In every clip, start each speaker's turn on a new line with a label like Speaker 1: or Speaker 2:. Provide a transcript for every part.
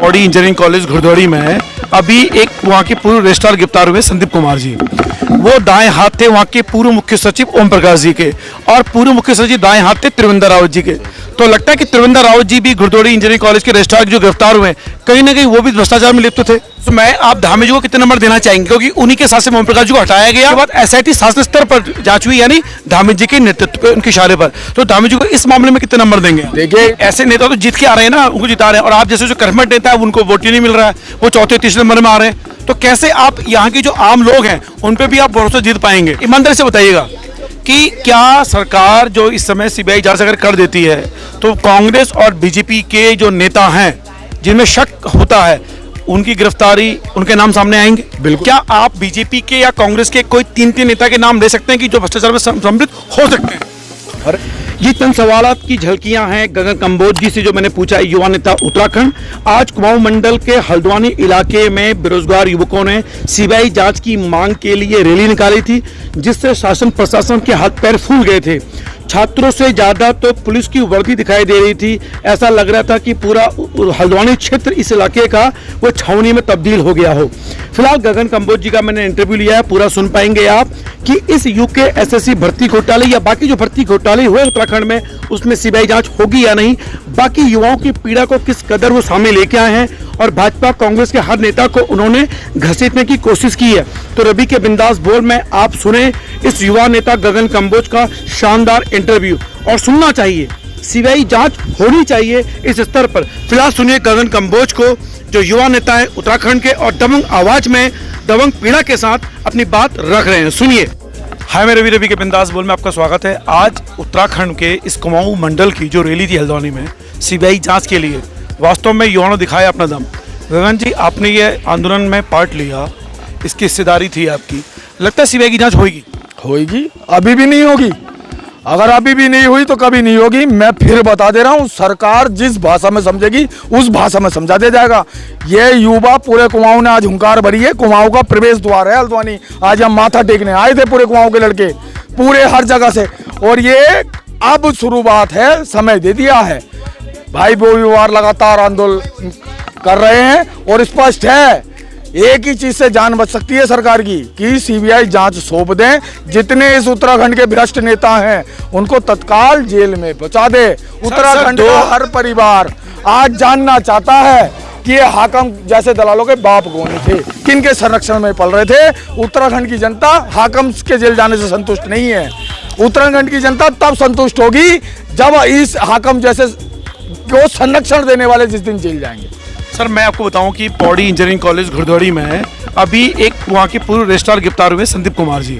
Speaker 1: Pauri engineering college घुड़दौड़ी में है। अभी एक वहाँ के पूर्व रजिस्ट्रार गिरफ्तार हुए संदीप कुमार जी। वो दाएं हाथ थे वहाँ के पूर्व मुख्य सचिव ओम प्रकाश जी के, और पूर्व मुख्य सचिव दाएं हाथ थे त्रिवेंद्र रावत जी के। तो लगता है कि त्रिवेंद्र रावत जी भी घुड़दौड़ी इंजीनियरिंग कॉलेज के रजिस्ट्रार जो गिरफ्तार हुए कहीं ना कहीं वो भी भ्रष्टाचार में लिप्त थे। तो मैं आप धामी जी को कितने नंबर देना चाहेंगे, क्योंकि उन्हीं के साथ से ओम प्रकाश जी को हटाया गया, बाद एसआईटी शासन स्तर पर जांच हुई, यानी धामी जी के नेतृत्व पे, उनके इशारे पर। तो धामी जी को इस मामले में कितने नंबर देंगे?
Speaker 2: देखिए,
Speaker 1: ऐसे नेता तो जीत के आ रहे हैं ना, उनको जिता रहे हैं, और आप जैसे जो कर्मठ नेता है उनको वोट ही नहीं मिल रहा है, वो चौथे तीसरे नंबर में आ रहे हैं। तो कैसे आप यहाँ के जो आम लोग हैं उन पे भी आप भरोसा जीत पाएंगे? ईमानदारी से बताइएगा कि क्या सरकार जो इस समय सीबीआई जांच अगर कर देती है तो कांग्रेस और बीजेपी के जो नेता हैं जिनमें शक होता है उनकी गिरफ्तारी, उनके नाम सामने आएंगे?
Speaker 2: बिल्कुल।
Speaker 1: क्या आप बीजेपी के या कांग्रेस के कोई तीन नेता के नाम ले सकते हैं कि जो भ्रष्टाचार में सम्मिलित हो सकते हैं? ये चंद सवालात की झलकियां हैं गगन कंबोज जी से जो मैंने पूछा, युवा नेता उत्तराखंड। आज कुमाऊं मंडल के हल्द्वानी इलाके में बेरोजगार युवकों ने सीबीआई जांच की मांग के लिए रैली निकाली थी, जिससे शासन प्रशासन के हाथ पैर फूल गए थे। छात्रों से ज्यादा तो पुलिस की वर्दी दिखाई दे रही थी। ऐसा लग रहा था कि पूरा हल्द्वानी क्षेत्र इस इलाके का वो छावनी में तब्दील हो गया हो। फिलहाल गगन कंबोज जी का मैंने इंटरव्यू लिया है, पूरा सुन पाएंगे आप कि इस यूके एसएससी भर्ती घोटाले या बाकी जो भर्ती घोटाले हुए उत्तराखंड में उसमें सीबीआई जांच होगी या नहीं, बाकी युवाओं की पीड़ा को किस कदर वो सामने लेके आए हैं, और भाजपा कांग्रेस के हर नेता को उन्होंने घसीटने की कोशिश की है। तो रवि के बिंदास बोल में आप सुने इस युवा नेता गगन कंबोज का शानदार इंटरव्यू, और सुनना चाहिए, सीबीआई जांच होनी चाहिए इस स्तर पर। फिलहाल सुनिए गगन कंबोज को, जो युवा नेता है उत्तराखंड के और दबंग आवाज में दबंग पीड़ा के साथ अपनी बात रख रहे हैं। सुनिए। हाय, मैं रवि के बिंदास बोल में आपका स्वागत है। आज उत्तराखंड के इस कुमाऊं मंडल की जो रैली थी हल्द्वानी में सीबीआई जांच के लिए, वास्तव में युवाओं ने दिखाया अपना दम। गगन जी, आपने ये आंदोलन में पार्ट लिया, इसकी हिस्सेदारी थी आपकी, लगता है सीबीआई की जांच होगी?
Speaker 2: होगी, अभी भी नहीं होगी। अगर अभी भी नहीं हुई तो कभी नहीं होगी। मैं फिर बता दे रहा हूँ, सरकार जिस भाषा में समझेगी उस भाषा में समझा दिया जाएगा। ये युवा पूरे कुमाऊं ने आज हुंकार भरी है। कुमाऊं का प्रवेश द्वार है हल्द्वानी। आज हम माथा टेकने आए थे पूरे कुमाऊं के लड़के, पूरे हर जगह से, और ये अब शुरुआत है, समय दे दिया है भाई। वो युवा लगातार आंदोलन कर रहे हैं और स्पष्ट है एक ही चीज से जान बच सकती है सरकार की कि सीबीआई जांच सौंप दें। जितने इस उत्तराखंड के भ्रष्ट नेता हैं उनको तत्काल जेल में पहुंचा दे। उत्तराखंड का हर परिवार आज जानना चाहता है कि ये हाकम जैसे दलालों के बाप कौन थे, किन के संरक्षण में पल रहे थे। उत्तराखंड की जनता हाकम के जेल जाने से संतुष्ट नहीं है। उत्तराखंड की जनता तब संतुष्ट होगी जब इस हाकम जैसे को संरक्षण देने वाले जिस दिन जेल जाएंगे।
Speaker 1: सर, मैं आपको बताऊं कि पौड़ी इंजीनियरिंग कॉलेज घुड़दौड़ी में है। अभी एक वहाँ के पूर्व रजिस्ट्रार गिरफ्तार हुए संदीप कुमार जी।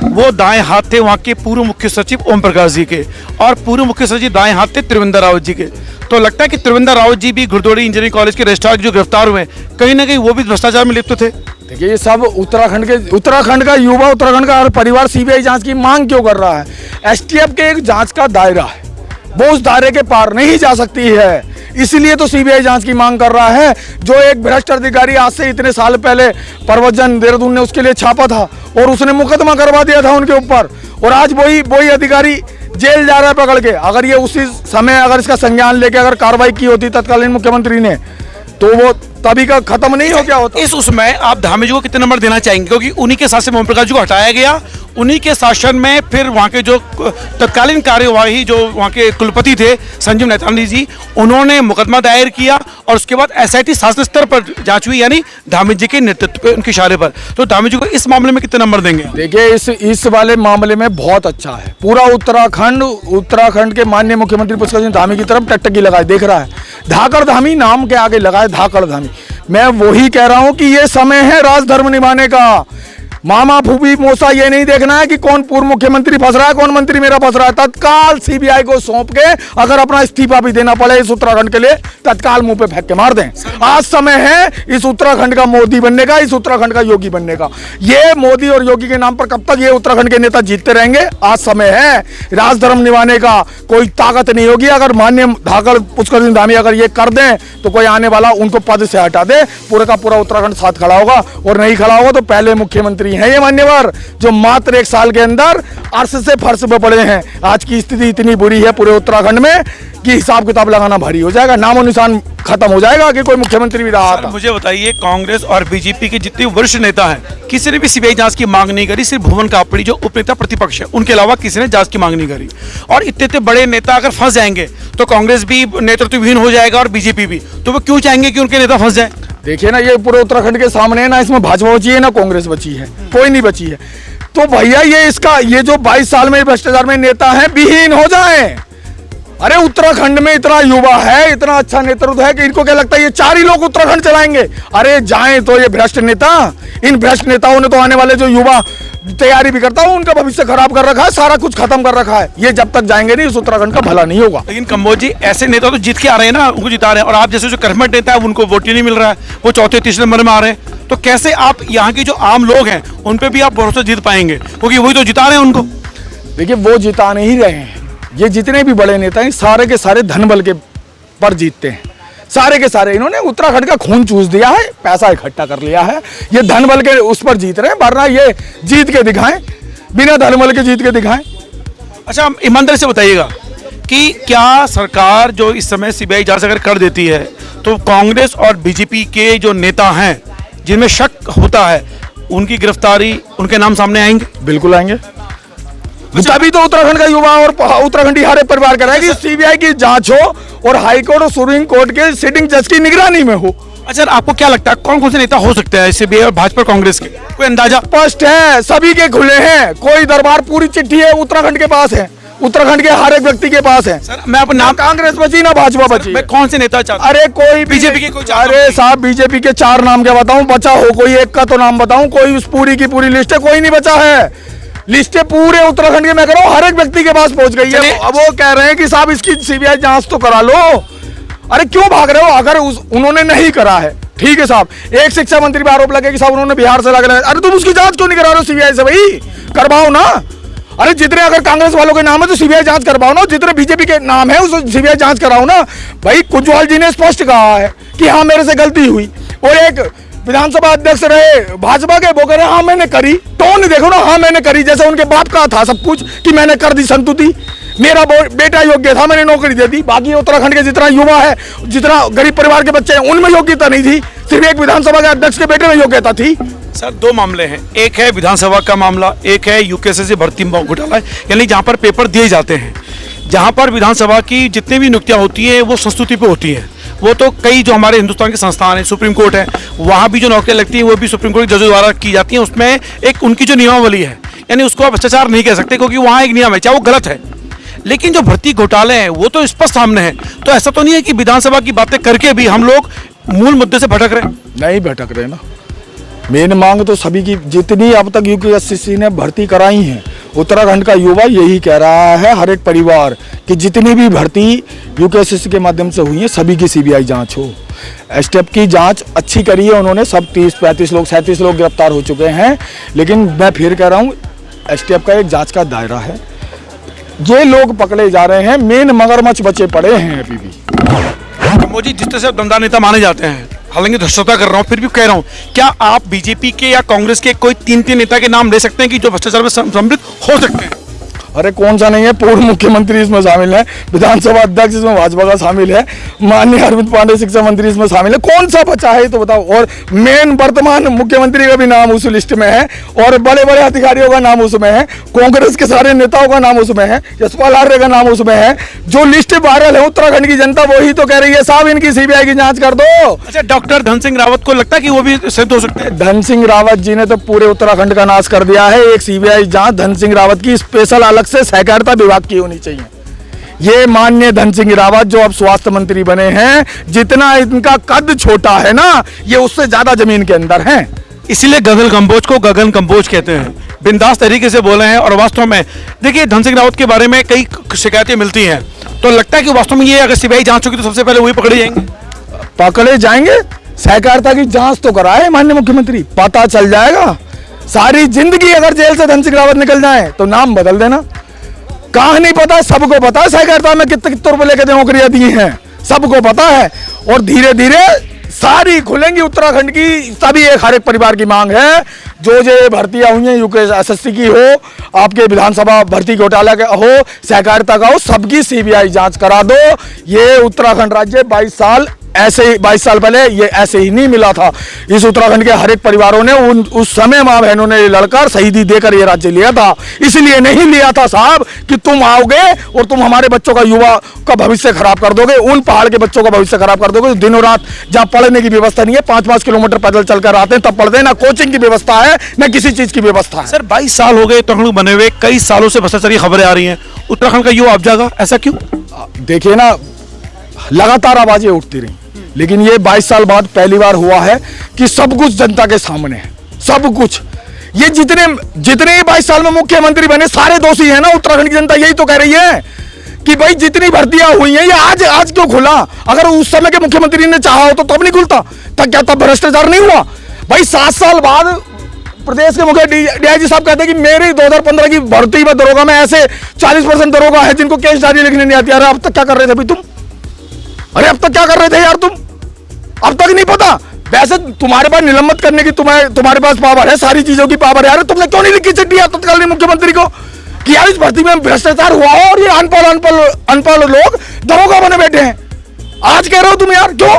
Speaker 1: वो दाएं हाथ थे वहाँ के पूर्व मुख्य सचिव ओम प्रकाश जी के, और पूर्व मुख्य सचिव दाएं हाथ थे त्रिवेंद्र रावत जी के। तो लगता है कि त्रिवेंद्र रावत जी भी घुड़दौड़ी इंजीनियरिंग कॉलेज के रजिस्ट्रार जो गिरफ्तार हुए कहीं ना कहीं वो भी भ्रष्टाचार में लिप्त थे।
Speaker 2: देखिए, ये सब उत्तराखंड का युवा, उत्तराखंड का हर परिवार सीबीआई जांच की मांग क्यों कर रहा है? एसटीएफ के एक जांच का दायरा है, वो उस दायरे के पार नहीं जा सकती है, इसीलिए तो सीबीआई जांच की मांग कर रहा है। जो एक भ्रष्ट अधिकारी आज से इतने साल पहले परवजन देहरादून ने उसके लिए छापा था और उसने मुकदमा करवा दिया था उनके ऊपर, और आज वही अधिकारी जेल जा रहा है पकड़ के। अगर ये उसी समय अगर इसका संज्ञान लेके अगर कार्रवाई की होती तत्कालीन मुख्यमंत्री ने, तो वो तभी का खत्म नहीं हो गया होता।
Speaker 1: इस उसमें आप धामी जी को कितने नंबर देना चाहेंगे, क्योंकि उन्हीं के साथ से ओम प्रकाश जी को हटाया गया, उन्हीं के शासन में फिर वहाँ के जो तत्कालीन कार्यवाही जो वहाँ के कुलपति थे संजीव नेतानी जी, उन्होंने मुकदमा दायर किया, और उसके बाद एसआईटी शासन स्तर पर जांच हुई, यानी धामी जी के नेतृत्व पे, उनके इशारे पर। तो धामी जी को इस मामले में कितने नंबर देंगे?
Speaker 2: देखिए, इस वाले मामले में बहुत अच्छा है। पूरा उत्तराखंड के माननीय मुख्यमंत्री पुष्कर सिंह धामी की तरफ टकटकी लगाए देख रहा है। धाकड़ धामी नाम के आगे लगाए धाकड़ धामी। मैं वही कह रहा हूं कि ये समय है राजधर्म निभाने का। मामा फूफी मौसा ये नहीं देखना है कि कौन पूर्व मुख्यमंत्री फंस रहा है, कौन मंत्री मेरा फंस रहा है। तत्काल सीबीआई को सौंप के अगर अपना इस्तीफा भी देना पड़े इस उत्तराखंड के लिए, तत्काल मुंह पे फेंक के मार दें। आज समय है इस उत्तराखंड का मोदी बनने का, इस उत्तराखंड का योगी बनने का। ये मोदी और योगी के नाम पर कब तक ये उत्तराखंड के नेता जीतते रहेंगे? आज समय है राजधर्म निभाने का। कोई ताकत नहीं होगी अगर माननीय धाकड़ पुष्कर सिंह धामी अगर ये कर दें तो कोई आने वाला उनको पद से हटा दे, पूरे का पूरा उत्तराखंड साथ खड़ा होगा, और नहीं खड़ा होगा तो पहले मुख्यमंत्री हैं ये मान्यवर, जो मात्र 1 साल के अंदर अर्श से फर्श पे पड़े हैं। आज की स्थिति इतनी बुरी है पूरे उत्तराखंड में कि हिसाब किताब लगाना भारी हो जाएगा, नामो निशान खत्म हो जाएगा कि कोई मुख्यमंत्री भी रहा था।
Speaker 1: मुझे बताइए, कांग्रेस और बीजेपी के जितने वरिष्ठ नेता हैं, किसी ने भी सीबीआई जांच की मांग नहीं करी। सिर्फ भुवन कापड़ी जो उपनेता प्रतिपक्ष है, उनके अलावा किसी ने जांच की मांग नहीं करी। और इतने बड़े नेता अगर फंस जाएंगे तो कांग्रेस भी नेतृत्वहीन हो जाएगा और बीजेपी भी, तो वो क्यों चाहेंगे कि उनके नेता फंस जाए?
Speaker 2: देखिए ना, ये पूरे उत्तराखंड के सामने है ना, इसमें भाजपा बची है ना कांग्रेस बची है, कोई नहीं बची है। तो भैया ये जो 22 साल में भ्रष्टाचार में नेता हैं विहीन हो जाएं। अरे उत्तराखंड में इतना युवा है, इतना अच्छा नेतृत्व है कि इनको क्या लगता है ये 4 ही लोग उत्तराखंड चलाएंगे? अरे जाएं तो ये भ्रष्ट नेता, इन भ्रष्ट नेताओं ने तो आने वाले जो युवा तैयारी भी करता हूं उनका भविष्य खराब कर रखा है, सारा कुछ खत्म कर रखा है। ये जब तक जाएंगे नहीं उस उत्तराखंड का भला नहीं होगा।
Speaker 1: लेकिन कंबोज जी, ऐसे नेता तो जीत के आ रहे हैं ना, उनको जिता रहे हैं, और आप जैसे जो कर्मठ नेता है उनको वोट ही नहीं मिल रहा है, वो चौथे तीसरे नंबर में आ रहे हैं। तो कैसे आप यहाँ के जो आम लोग हैं उन पे भी आप भरोसा जीत पाएंगे, क्योंकि वही तो जिता रहे हैं उनको।
Speaker 2: देखिए वो जिता नहीं रहे हैं, ये जितने भी बड़े नेता हैं सारे के सारे धन बल के पर जीतते हैं, सारे के सारे। इन्होंने उत्तराखंड का खून चूस दिया है, पैसा इकट्ठा कर लिया है, ये धन बल के उस पर जीत रहे हैं, वरना ये जीत के दिखाएं, बिना धन बल के जीत के दिखाएं।
Speaker 1: अच्छा, ईमानदारी से बताइएगा कि क्या सरकार जो इस समय सीबीआई जांच अगर कर देती है तो कांग्रेस और बीजेपी के जो नेता हैं जिनमें शक होता है उनकी गिरफ्तारी, उनके नाम सामने आएंगे?
Speaker 2: बिल्कुल आएंगे। तभी तो उत्तराखंड का युवा और उत्तराखंडी हर एक परिवार कर रहा है कि सीबीआई की जांच हो और हाईकोर्ट और सुप्रीम कोर्ट के सिटिंग जज की निगरानी में हो।
Speaker 1: अच्छा, आपको क्या लगता है कौन कौन से नेता हो सकते हैं सीबीआई और भाजपा कांग्रेस के? कोई अंदाजा?
Speaker 2: स्पष्ट है, सभी के खुले हैं, कोई दरबार पूरी चिट्ठी है उत्तराखंड के पास है, उत्तराखंड के हर एक व्यक्ति के पास है।
Speaker 1: सर, मैं अपना
Speaker 2: ना कांग्रेस बची ना भाजपा बची।
Speaker 1: मैं कौन से नेता चाहता?
Speaker 2: अरे कोई
Speaker 1: बीजेपी के कोई?
Speaker 2: अरे साहब बीजेपी के 4 नाम क्या बताऊं, बचा हो कोई एक का तो नाम बताऊं, कोई उस पूरी की पूरी लिस्ट है, कोई नहीं बचा है। लिस्टें पूरे उत्तराखंड के मैं कह रहा हूं हर एक व्यक्ति के पास पहुंच गई है। अब वो कह रहे हैं कि साहब इसकी सीबीआई जांच तो करा लो। अरे क्यों भाग रहे हो? अगर उन्होंने नहीं करा है, ठीक है साहब, एक शिक्षा मंत्री पर आरोप लगे कि साहब उन्होंने बिहार से लग रहे हैं, अरे तुम उसकी जांच क्यों नहीं करा रहे हो सीबीआई से? भाई करवाओ ना। अरे जितने अगर कांग्रेस वालों के नाम है तो सीबीआई जांच करवाओ ना, जितने बीजेपी के नाम है उस सीबीआई जांच कराओ ना। भाई कुजवाल जी ने स्पष्ट कहा है कि हाँ मेरे से गलती हुई, और एक विधानसभा अध्यक्ष रहे भाजपा के, वो कह रहे हाँ मैंने करी। टोन देखो ना, हाँ मैंने करी, जैसे उनके बाप का था सब कुछ कि मैंने कर दी संतुति, मेरा बेटा योग्य था, मैंने नौकरी दे दी। बाकी उत्तराखंड के जितना युवा है, जितना गरीब परिवार के बच्चे हैं, उनमें योग्यता नहीं थी, सिर्फ एक विधानसभा के अध्यक्ष के बेटे में योग्यता थी।
Speaker 1: सर, 2 मामले हैं, एक है विधानसभा का मामला, एक है यूकेएससी भर्ती घोटाला, यानी जहां पर पेपर दिए जाते हैं, जहां पर विधानसभा की जितनी भी नियुक्तियां होती हैं वो संस्तुति पे होती हैं। वो तो कई जो हमारे हिंदुस्तान के संस्थान है, सुप्रीम कोर्ट है, वहां भी जो नौकरियां लगती हैं वो भी सुप्रीम कोर्ट के जजों द्वारा की जाती हैं। उसमें एक उनकी जो नियमावली है, यानी उसको आप भ्रष्टाचार नहीं कह सकते, क्योंकि वहां एक नियम है, चाहे वो गलत है। लेकिन जो भर्ती घोटाले हैं वो तो स्पष्ट सामने है। तो ऐसा तो नहीं है कि विधानसभा की बातें करके भी हम लोग मूल मुद्दे से भटक रहे हैं?
Speaker 2: नहीं भटक रहे ना, मेन मांग तो सभी की, जितनी अब तक यूकेएससी ने भर्ती कराई है, उत्तराखंड का युवा यही कह रहा है, हर एक परिवार कि जितनी भी भर्ती यूकेएससी के माध्यम से हुई है सभी की सीबीआई जांच हो। एसटीएफ की जांच अच्छी करी है उन्होंने, सब 30-35 लोग 37 लोग गिरफ्तार हो चुके हैं। लेकिन मैं फिर कह रहा हूँ एसटीएफ का एक जांच का दायरा है, ये लोग पकड़े जा रहे हैं, मेन मगरमच्छ बचे पड़े हैं अभी भी।
Speaker 1: मोदी जिस तरह से दमदार नेता माने जाते हैं, हालांकि धृष्टता कर रहा हूँ फिर भी कह रहा हूँ, क्या आप बीजेपी के या कांग्रेस के कोई 3 नेता के नाम ले सकते हैं कि जो भ्रष्टाचार में सम्मिलित हो सकते हैं?
Speaker 2: अरे कौन सा नहीं है, पूर्व मुख्यमंत्री इसमें शामिल है, विधानसभा अध्यक्ष इसमें भाजपा का शामिल है, माननीय अरविंद पांडे शिक्षा मंत्री इसमें शामिल है। कौन सा बचा है तो बताओ। और मेन वर्तमान मुख्यमंत्री का भी नाम उस लिस्ट में है, और बड़े बड़े अधिकारियों का नाम उसमें है, कांग्रेस के सारे नेताओं का नाम उसमें है, यशपाल आर्य का नाम उसमें है। जो लिस्ट वायरल है उत्तराखंड की जनता वही तो कह रही है साहब इनकी सीबीआई की जांच कर दो।
Speaker 1: अच्छा, डॉक्टर धन सिंह रावत को लगता है कि वो भी सिद्ध हो सकते हैं?
Speaker 2: धन सिंह रावत जी ने तो पूरे उत्तराखंड का नाश कर दिया है। एक सीबीआई जांच धन सिंह रावत की स्पेशल अलग से सहकारिता विभाग की होनी चाहिए। ये माननीय धन सिंह रावत जो अब स्वास्थ्य मंत्री बने हैं, जितना इनका कद छोटा है ना, ये उससे ज्यादा जमीन के अंदर हैं।
Speaker 1: इसीलिए गगन कंबोज को गगन कंबोज कहते हैं, बिंदास तरीके से बोले हैं। और वास्तव में देखिए, धन सिंह रावत के बारे में कई शिकायतें मिलती हैं, तो लगता है कि वास्तव में ये अगर सीबीआई जांच होगी तो सबसे पहले वही पकड़े जाएंगे।
Speaker 2: पकड़े जाएंगे। सहकारिता की जांच तो कराए माननीय मुख्यमंत्री, पता चल जाएगा। सारी जिंदगी अगर जेल से धन सिंह रावत निकल जाए तो नाम बदल देना। कहाँ नहीं पता, सबको पता है सहकारिता में कितने रुपए लेके नौकरियां दी हैं, सबको पता है। और धीरे धीरे सारी खुलेंगी उत्तराखंड की। सभी एक हर एक परिवार की मांग है। जो भर्तियां हुई हैं यूपीएससी की हो, आपके विधानसभा भर्ती घोटाला का हो, सहकारिता का हो, सबकी सीबीआई जांच करा दो। ये उत्तराखंड राज्य 22 साल पहले ये ऐसे ही नहीं मिला था। इस उत्तराखंड के हर एक परिवारों ने उस समय माँ बहनों ने लड़कर शहीदी देकर ये राज्य लिया था। इसलिए नहीं लिया था साहब कि तुम आओगे और तुम हमारे बच्चों का, युवा का भविष्य खराब कर दोगे, उन पहाड़ के बच्चों का भविष्य खराब कर दोगे। दिनों रात जहाँ पढ़ने की व्यवस्था नहीं है, 5-5 किलोमीटर पैदल चलकर आते हैं तब पढ़ते हैं। ना कोचिंग की व्यवस्था है, ना किसी चीज की व्यवस्था है।
Speaker 1: सर 22 साल हो गए उत्तराखंड बने हुए, कई सालों से भ्रष्टाचार की खबरें आ रही हैं। उत्तराखंड का युवा अब जागा, ऐसा क्यों?
Speaker 2: देखिए ना, लगातार आवाजें उठती रही, लेकिन ये 22 साल बाद पहली बार हुआ है कि सब कुछ जनता के सामने है। सब कुछ ये जितने 22 साल में मुख्यमंत्री बने सारे दोषी है ना। उत्तराखंड की जनता यही तो कह रही है कि भाई जितनी भर्तियां हुई हैं ये आज क्यों खुला? अगर उस समय के मुख्यमंत्री ने चाहा हो तो तब नहीं खुलता। तब क्या तब भ्रष्टाचार नहीं हुआ? भाई 7 साल बाद प्रदेश के मुख्य डीआईजी साहब कहते हैं कि मेरी 2015 की भर्ती में दरोगा में ऐसे 40% दरोगा है जिनको केस डायरी लिखने नहीं आती। अरे अब तक क्या कर रहे थे भाई तुम? अरे अब तक क्या कर रहे थे यार तुम? अब तक नहीं पता? वैसे तुम्हारे पास निलंबित करने की तुम्हारे पास पावर है, सारी चीजों की पावर है। यार तुमने क्यों नहीं लिखी चिट्ठी तत्कालीन मुख्यमंत्री को कि यार इस भर्ती में भ्रष्टाचार हुआ हो और ये अनपढ़ लोग दरोगा बने बैठे हैं? आज कह रहे हो तुम यार, क्यों?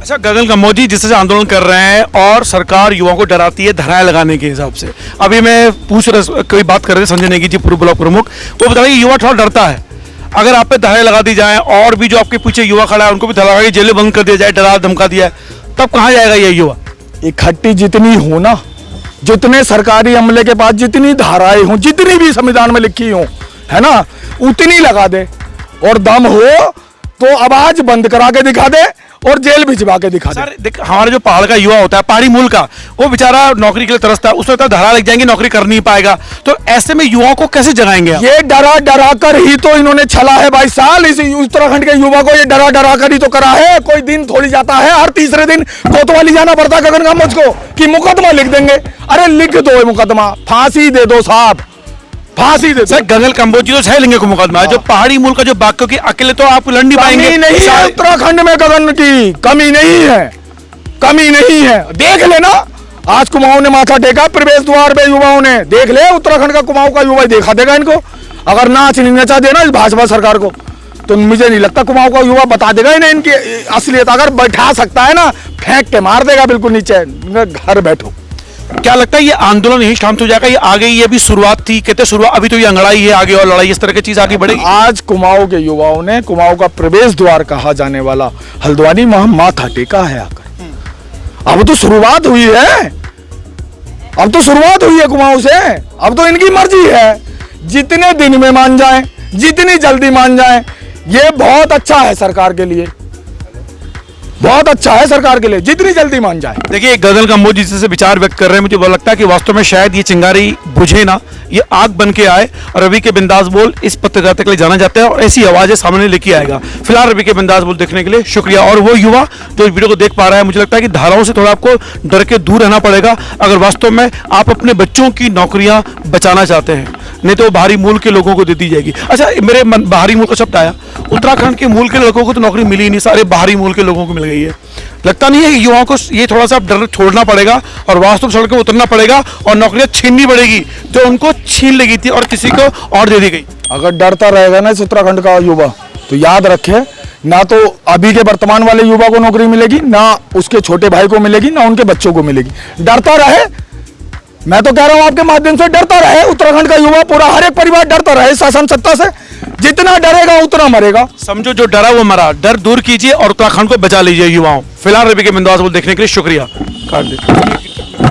Speaker 1: अच्छा, गगन कंबोज जी जिस तरह से आंदोलन कर रहे हैं और सरकार युवाओं को डराती है धराएं लगाने के हिसाब से, अभी मैं कोई बात कर रहे थे संजय नेगी जी, पूर्व ब्लॉक प्रमुख, वो बता रहे युवा थोड़ा डरता है। अगर आप पे धराएं लगा दी जाए और भी जो आपके पीछे युवा खड़ा है उनको भी धरा के जेलें बंद कर दिया जाए, डरा धमका दिया है, तब कहाँ जाएगा ये युवा?
Speaker 2: इकट्ठी जितनी हो ना, जितने सरकारी अमले के पास जितनी धाराएं हों, जितनी भी संविधान में लिखी हो, है ना, उतनी लगा दे। और दम हो तो आवाज बंद करा के दिखा दे और जेल भिजवा के दिखा दे।
Speaker 1: सर देख, हमारा जो पहाड़ का युवा होता है, पहाड़ी मूल का, वो बेचारा नौकरी के लिए तरसता है, उसमें धरा लग जाएंगे, नौकरी कर नहीं पाएगा, तो ऐसे में युवाओं को कैसे जगाएंगे?
Speaker 2: ये डरा कर ही तो इन्होंने छला है 22 साल। इस उत्तराखंड के युवा को ये डरा कर ही तो करा है। कोई दिन थोड़ी जाता है, हर तीसरे दिन कोतवाली जाना पड़ता है गगन कंबोज को कि मुकदमा लिख देंगे। अरे लिख दो मुकदमा, फांसी दे दो साहब, फांसी दे।
Speaker 1: सर गगन कंबोज जी तो सह लेंगे को मुकदमा है, जो पहाड़ी मूल का जो बाकियों की अकेले तो आप लड़ नहीं पाएंगे।
Speaker 2: कमी नहीं है उत्तराखंड में, गगन की कमी नहीं है, कमी नहीं है। देख लेना, आज कुमाऊं ने माथा टेका प्रवेश द्वार पे, युवाओं ने देख ले। उत्तराखंड का कुमाऊं का युवा देखा देगा इनको। अगर नाच नहीं नचा देना इस भाजपा सरकार को तो मुझे नहीं लगता कुमाऊं का युवा बता देगा इन्हें इनकी असलियत। अगर बैठा सकता है ना, फेंक के मार देगा बिल्कुल नीचे, घर बैठो।
Speaker 1: क्या लगता है ये आंदोलन यही शांत हो जाएगा? ये आगे, ये भी शुरुआत थी, कहते शुरुआत, अभी तो ये अंगड़ाई है, आगे और लड़ाई, इस तरह की चीज आगे बढ़ेगी।
Speaker 2: आज कुमाऊं के युवाओं ने कुमाऊं का प्रवेश द्वार कहा जाने वाला हल्द्वानी माथा टेका है आकर। अब तो शुरुआत हुई है, अब तो शुरुआत हुई है कुमाऊं से। अब तो इनकी मर्जी है, जितने दिन में मान जाए, जितनी जल्दी मान जाए, ये बहुत अच्छा है सरकार के लिए, बहुत अच्छा है सरकार के लिए, जितनी जल्दी मान जाए।
Speaker 1: देखिए गगन कंबोज जी से विचार व्यक्त कर रहे हैं, मुझे वो लगता है कि वास्तव में शायद ये चिंगारी बुझे ना, ये आग बन के आए। और रवि के बिंदास बोल इस पत्रकारिता के लिए जाना जाता है और ऐसी आवाजें सामने लेके आएगा। फिलहाल रवि के बिंदास बोल देखने के लिए शुक्रिया। और वो युवा जो वीडियो को देख पा रहा है, मुझे लगता है कि धाराओं से थोड़ा आपको डर के दूर रहना पड़ेगा अगर वास्तव में आप अपने बच्चों की नौकरियां बचाना चाहते हैं, नहीं तो बाहरी मूल के लोगों को दे दी जाएगी। अच्छा, मेरे मन बाहरी मूल का शब्द आया, उत्तराखंड के मूल के लड़कों को तो नौकरी मिली ही नहीं, सारे बाहरी मूल के लोगों को मिल गई है। लगता नहीं है कि युवाओं को ये थोड़ा सा डर छोड़ना पड़ेगा और वास्तव सड़कों उतरना पड़ेगा और नौकरियां छीननी पड़ेगी जो उनको छीन लगी थी और किसी को और दे दी गई?
Speaker 2: अगर डरता रहेगा ना इस उत्तराखंड का युवा तो याद रखे, ना तो अभी के वर्तमान वाले युवा को नौकरी मिलेगी, ना उसके छोटे भाई को मिलेगी, ना उनके बच्चों को मिलेगी। डरता रहे, मैं तो कह रहा हूं आपके माध्यम से, डरता रहे उत्तराखंड का युवा, पूरा हर एक परिवार डरता रहे शासन सत्ता से। जितना डरेगा उतना मरेगा।
Speaker 1: समझो जो डरा वो मरा, डर दूर कीजिए और उत्तराखंड को बचा लीजिए युवाओं। फिलहाल रवि के बिंदास बोल देखने के लिए शुक्रिया। काट दे।